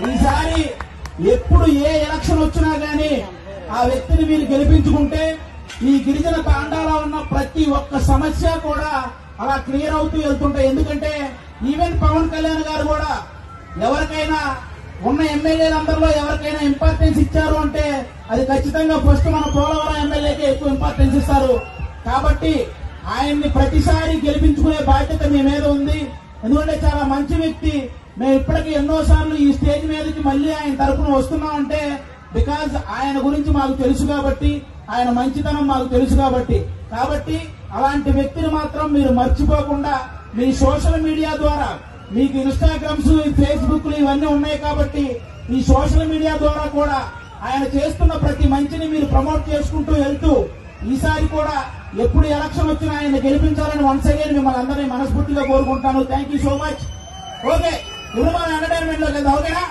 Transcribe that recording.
ఈసారి ఎప్పుడు ఏ ఎలక్షన్ వచ్చినా గానీ ఆ వ్యక్తిని మీరు గెలిపించుకుంటే ఈ గిరిజన తాండాలో ఉన్న ప్రతి ఒక్క సమస్య కూడా అలా క్లియర్ అవుతూ వెళ్తుంటాయి. ఎందుకంటే ఈవెన్ పవన్ కళ్యాణ్ గారు కూడా ఎవరికైనా ఉన్న ఎమ్మెల్యేలందరిలో ఎవరికైనా ఇంపార్టెన్స్ ఇచ్చారు అంటే అది ఖచ్చితంగా ఫస్ట్ మన పోలవరం ఎమ్మెల్యేకే ఎక్కువ ఇంపార్టెన్స్ ఇస్తారు. కాబట్టి ఆయన్ని ప్రతిసారి గెలిపించుకునే బాధ్యత మీ మీద ఉంది. ఎందుకంటే చాలా మంచి వ్యక్తి. మేము ఇప్పటికీ ఎన్నోసార్లు ఈ స్టేజ్ మీదకి మళ్ళీ ఆయన తరఫున వస్తున్నామంటే బికాజ్ ఆయన గురించి మాకు తెలుసు కాబట్టి, ఆయన మంచితనం మాకు తెలుసు కాబట్టి అలాంటి వ్యక్తిని మాత్రం మీరు మర్చిపోకుండా మీ సోషల్ మీడియా ద్వారా, మీకు ఇన్స్టాగ్రామ్స్, ఫేస్బుక్లు ఇవన్నీ ఉన్నాయి కాబట్టి ఈ సోషల్ మీడియా ద్వారా కూడా ఆయన చేస్తున్న ప్రతి మంచిని మీరు ప్రమోట్ చేసుకుంటూ వెళ్తూ ఈసారి కూడా ఎప్పుడు ఎలక్షన్ వచ్చినా ఆయన గెలిపించాలని వన్స్ అగైన్ మిమ్మల్ని అందరినీ మనస్ఫూర్తిగా కోరుకుంటాను. Thank you so much. Okay, ఇప్పుడు మన ఎంటర్టైన్మెంట్ లోకి వెళ్దాం. ఓకేనా?